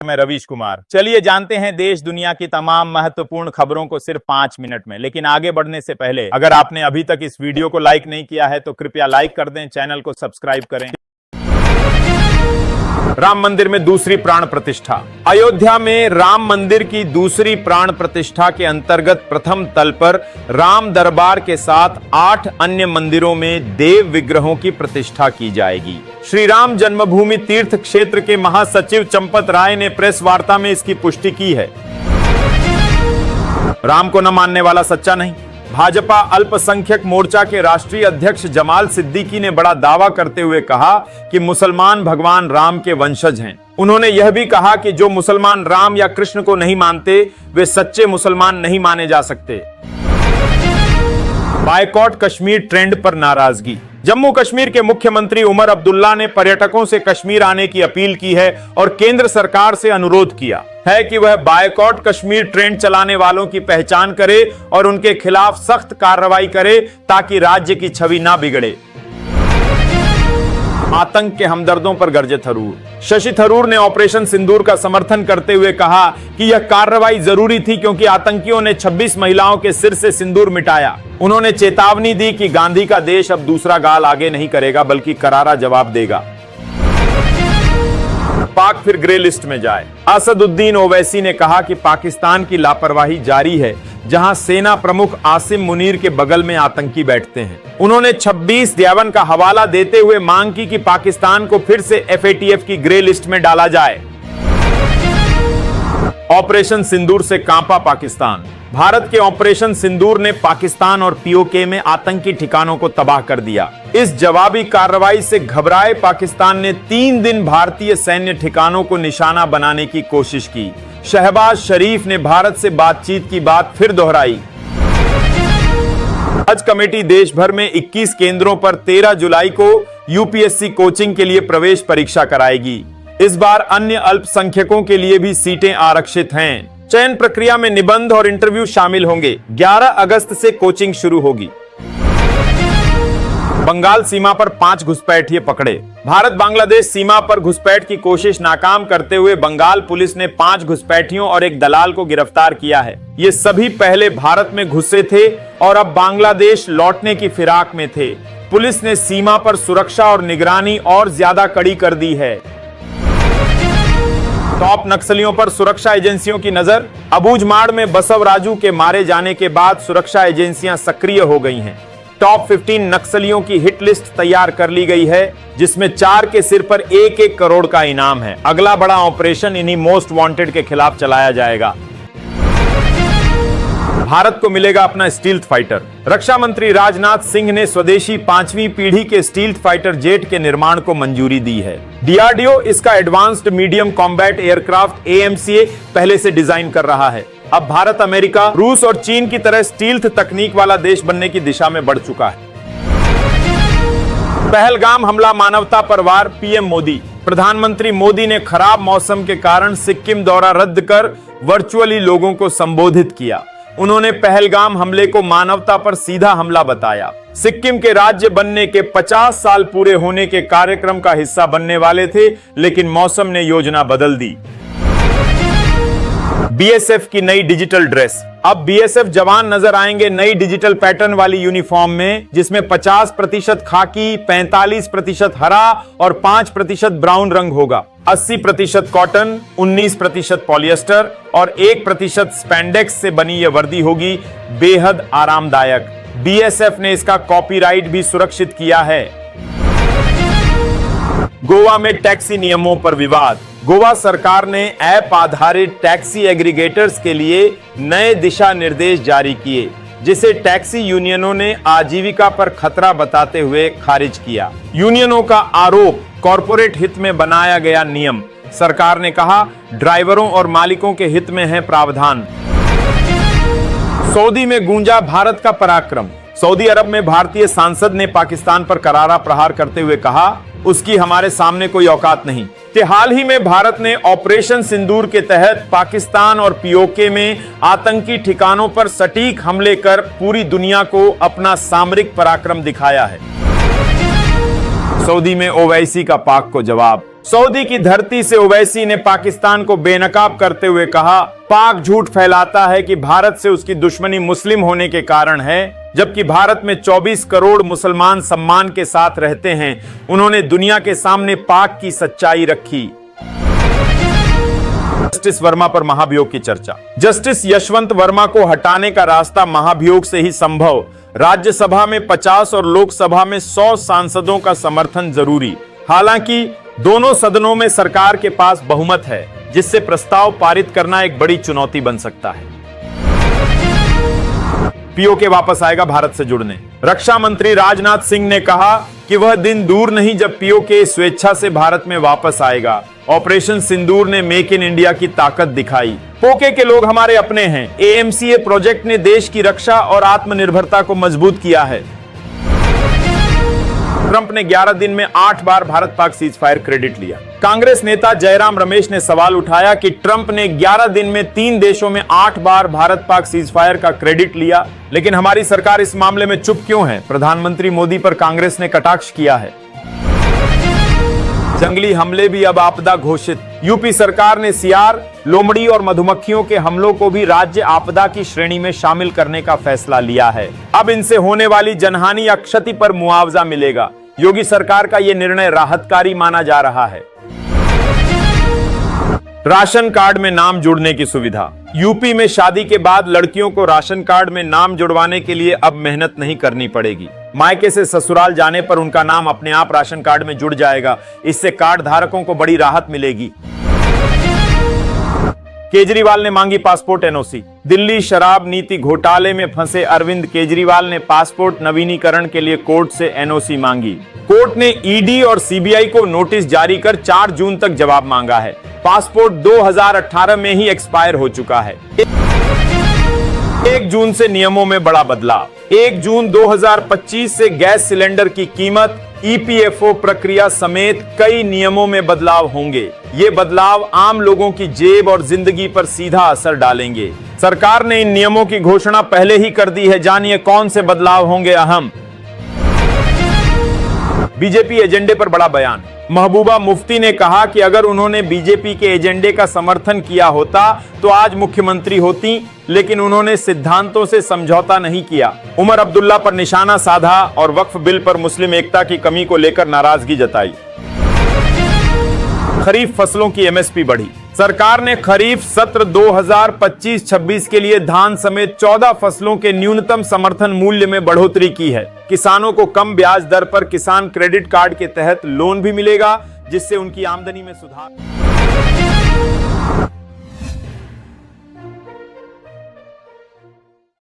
मैं रवीश कुमार। चलिए जानते हैं देश दुनिया की तमाम महत्वपूर्ण खबरों को सिर्फ 5 मिनट में। लेकिन आगे बढ़ने से पहले अगर आपने अभी तक इस वीडियो को लाइक नहीं किया है तो कृपया लाइक कर दें, चैनल को सब्सक्राइब करें। राम मंदिर में दूसरी प्राण प्रतिष्ठा। अयोध्या में राम मंदिर की दूसरी प्राण प्रतिष्ठा के अंतर्गत प्रथम तल पर राम दरबार के साथ 8 अन्य मंदिरों में देव विग्रहों की प्रतिष्ठा की जाएगी। श्री राम जन्मभूमि तीर्थ क्षेत्र के महासचिव चंपत राय ने प्रेस वार्ता में इसकी पुष्टि की है। राम को न मानने वाला सच्चा नहीं। भाजपा अल्पसंख्यक मोर्चा के राष्ट्रीय अध्यक्ष जमाल सिद्दीकी ने बड़ा दावा करते हुए कहा कि मुसलमान भगवान राम के वंशज हैं। उन्होंने यह भी कहा कि जो मुसलमान राम या कृष्ण को नहीं मानते वे सच्चे मुसलमान नहीं माने जा सकते। बायकॉट कश्मीर ट्रेंड पर नाराजगी। जम्मू कश्मीर के मुख्यमंत्री उमर अब्दुल्ला ने पर्यटकों से कश्मीर आने की अपील की है और केंद्र सरकार से अनुरोध किया है कि वह बायकॉट कश्मीर ट्रेंड चलाने वालों की पहचान करे और उनके खिलाफ सख्त कार्रवाई करे ताकि राज्य की छवि ना बिगड़े। आतंक के हमदर्दों पर गरजे थरूर। शशि थरूर ने ऑपरेशन सिंदूर का समर्थन करते हुए कहा कि यह कार्रवाई जरूरी थी क्योंकि आतंकियों ने 26 महिलाओं के सिर से सिंदूर मिटाया। उन्होंने चेतावनी दी कि गांधी का देश अब दूसरा गाल आगे नहीं करेगा बल्कि करारा जवाब देगा। पाक फिर ग्रे लिस्ट में जाए। असदुद्दीन ओवैसी ने कहा कि पाकिस्तान की लापरवाही जारी है जहां सेना प्रमुख आसिम मुनीर के बगल में आतंकी बैठते हैं। उन्होंने 26/53 का हवाला देते हुए मांग की कि पाकिस्तान को फिर से FATF की ग्रे लिस्ट में डाला जाए। ऑपरेशन सिंदूर से कांपा पाकिस्तान। भारत के ऑपरेशन सिंदूर ने पाकिस्तान और POK में आतंकी ठिकानों को तबाह कर दिया। इस जवाबी कार्रवाई से घबराए पाकिस्तान ने 3 दिन भारतीय सैन्य ठिकानों को निशाना बनाने की कोशिश की। शहबाज शरीफ ने भारत से बातचीत की बात फिर दोहराई। हज कमेटी देश भर में 21 केंद्रों पर 13 जुलाई को UPSC कोचिंग के लिए प्रवेश परीक्षा कराएगी। इस बार अन्य अल्पसंख्यकों के लिए भी सीटें आरक्षित हैं। चयन प्रक्रिया में निबंध और इंटरव्यू शामिल होंगे। 11 अगस्त से कोचिंग शुरू होगी। बंगाल सीमा पर 5 घुसपैठिए पकड़े। भारत बांग्लादेश सीमा पर घुसपैठ की कोशिश नाकाम करते हुए बंगाल पुलिस ने 5 घुसपैठियों और एक दलाल को गिरफ्तार किया है। ये सभी पहले भारत में घुसे थे और अब बांग्लादेश लौटने की फिराक में थे। पुलिस ने सीमा पर सुरक्षा और निगरानी और ज्यादा कड़ी कर दी है। टॉप नक्सलियों पर सुरक्षा एजेंसियों की नजर। अबूझमाड़ में बसव राजू के मारे जाने के बाद सुरक्षा एजेंसियां सक्रिय हो गई हैं। टॉप 15 नक्सलियों की हिट लिस्ट तैयार कर ली गई है जिसमें 4 के सिर पर 1-1 करोड़ का इनाम है। अगला बड़ा ऑपरेशन इन्हीं मोस्ट वांटेड के खिलाफ चलाया जाएगा। भारत को मिलेगा अपना स्टील्थ फाइटर। रक्षा मंत्री राजनाथ सिंह ने स्वदेशी 5वीं पीढ़ी के स्टील्थ फाइटर जेट के निर्माण को मंजूरी दी है। DRDO इसका advanced medium combat aircraft AMCA पहले से डिजाइन कर रहा है। अब भारत अमेरिका, रूस और चीन की तरह स्टील्थ तकनीक वाला देश बनने की दिशा में बढ़ चुका है। पहलगाम हमला मानवता पर वार, PM मोदी। प्रधानमंत्री मोदी ने खराब मौसम के कारण सिक्किम दौरा रद्द कर वर्चुअली लोगों को संबोधित किया। उन्होंने पहलगाम हमले को मानवता पर सीधा हमला बताया। सिक्किम के राज्य बनने के 50 साल पूरे होने के कार्यक्रम का हिस्सा बनने वाले थे लेकिन मौसम ने योजना बदल दी। BSF की नई डिजिटल ड्रेस। अब BSF जवान नजर आएंगे नई डिजिटल पैटर्न वाली यूनिफॉर्म में जिसमें 50% खाकी, 45% हरा और 5% ब्राउन रंग होगा। 80% कॉटन, 19% पॉलिएस्टर और 1% स्पैंडेक्स से बनी यह वर्दी होगी। बेहद आरामदायक। BSF ने इसका कॉपीराइट भी सुरक्षित किया है। गोवा में टैक्सी नियमों पर विवाद। गोवा सरकार ने ऐप आधारित टैक्सी एग्रीगेटर्स के लिए नए दिशा निर्देश जारी किए जिसे टैक्सी यूनियनों ने आजीविका पर खतरा बताते हुए खारिज किया। यूनियनों का आरोप कॉरपोरेट हित में बनाया गया नियम। सरकार ने कहा ड्राइवरों और मालिकों के हित में है प्रावधान। सऊदी में गूंजा भारत का पराक्रम। सऊदी अरब में भारतीय सांसद ने पाकिस्तान पर करारा प्रहार करते हुए कहा उसकी हमारे सामने कोई औकात नहीं। कि हाल ही में भारत ने ऑपरेशन सिंदूर के तहत पाकिस्तान और POK में आतंकी ठिकानों पर सटीक हमले कर पूरी दुनिया को अपना सामरिक पराक्रम दिखाया है। सऊदी में ओवैसी का पाक को जवाब। सऊदी की धरती से ओवैसी ने पाकिस्तान को बेनकाब करते हुए कहा, पाक झूठ फैलाता है कि भारत से उसकी दुश्मनी मुस्लिम होने के कारण है, जबकि भारत में 24 करोड़ मुसलमान सम्मान के साथ रहते हैं। उन्होंने दुनिया के सामने पाक की सच्चाई रखी। जस्टिस वर्मा पर महाभियोग की चर्चा। जस्टिस यशवंत वर्मा को हटाने का रास्ता महाभियोग से ही संभव। राज्यसभा में 50 और लोकसभा में 100 सांसदों का समर्थन जरूरी। हालांकि दोनों सदनों में सरकार के पास बहुमत है, जिससे प्रस्ताव पारित करना एक बड़ी चुनौती बन सकता है। पीओके वापस आएगा भारत से जुड़ने। रक्षा मंत्री राजनाथ सिंह ने कहा कि वह दिन दूर नहीं जब पीओके स्वेच्छा से भारत में वापस आएगा। ऑपरेशन सिंदूर ने मेक इन इंडिया की ताकत दिखाई। पीओके के लोग हमारे अपने हैं। एएमसीए प्रोजेक्ट ने देश की रक्षा और आत्मनिर्भरता को मजबूत किया है। ट्रंप ने 11 दिन में 8 बार भारत पाक सीजफायर क्रेडिट लिया। कांग्रेस नेता जयराम रमेश ने सवाल उठाया कि ट्रंप ने 11 दिन में 3 देशों में 8 बार भारत पाक सीजफायर का क्रेडिट लिया, लेकिन हमारी सरकार इस मामले में चुप क्यों है? प्रधानमंत्री मोदी पर कांग्रेस ने कटाक्ष किया है। जंगली हमले भी अब आपदा घोषित। यूपी सरकार ने सियार, लोमड़ी और मधुमक्खियों के हमलों को भी राज्य आपदा की श्रेणी में शामिल करने का फैसला लिया है। अब इनसे होने वाली जनहानि या क्षति पर मुआवजा मिलेगा। योगी सरकार का यह निर्णय राहतकारी माना जा रहा है। राशन कार्ड में नाम जुड़ने की सुविधा। यूपी में शादी के बाद लड़कियों को राशन कार्ड में नाम जुड़वाने के लिए अब मेहनत नहीं करनी पड़ेगी। मायके से ससुराल जाने पर उनका नाम अपने आप राशन कार्ड में जुड़ जाएगा। इससे कार्ड धारकों को बड़ी राहत मिलेगी। केजरीवाल ने मांगी पासपोर्ट एनओसी। दिल्ली शराब नीति घोटाले में फंसे अरविंद केजरीवाल ने पासपोर्ट नवीनीकरण के लिए कोर्ट से एनओसी मांगी। कोर्ट ने ईडी और सीबीआई को नोटिस जारी कर 4 जून तक जवाब मांगा है। पासपोर्ट 2018 में ही एक्सपायर हो चुका है। 1 जून से नियमों में बड़ा बदलाव। 1 जून 2025 से गैस सिलेंडर की कीमत, ईपीएफओ प्रक्रिया समेत कई नियमों में बदलाव होंगे। ये बदलाव आम लोगों की जेब और जिंदगी पर सीधा असर डालेंगे। सरकार ने इन नियमों की घोषणा पहले ही कर दी है। जानिए कौन से बदलाव होंगे अहम। बीजेपी एजेंडे पर बड़ा बयान। महबूबा मुफ्ती ने कहा कि अगर उन्होंने बीजेपी के एजेंडे का समर्थन किया होता तो आज मुख्यमंत्री होती, लेकिन उन्होंने सिद्धांतों से समझौता नहीं किया। उमर अब्दुल्ला पर निशाना साधा और वक्फ बिल पर मुस्लिम एकता की कमी को लेकर नाराजगी जताई। खरीफ फसलों की एमएसपी बढ़ी। सरकार ने खरीफ सत्र 2025-26 के लिए धान समेत 14 फसलों के न्यूनतम समर्थन मूल्य में बढ़ोतरी की है। किसानों को कम ब्याज दर पर किसान क्रेडिट कार्ड के तहत लोन भी मिलेगा, जिससे उनकी आमदनी में सुधार।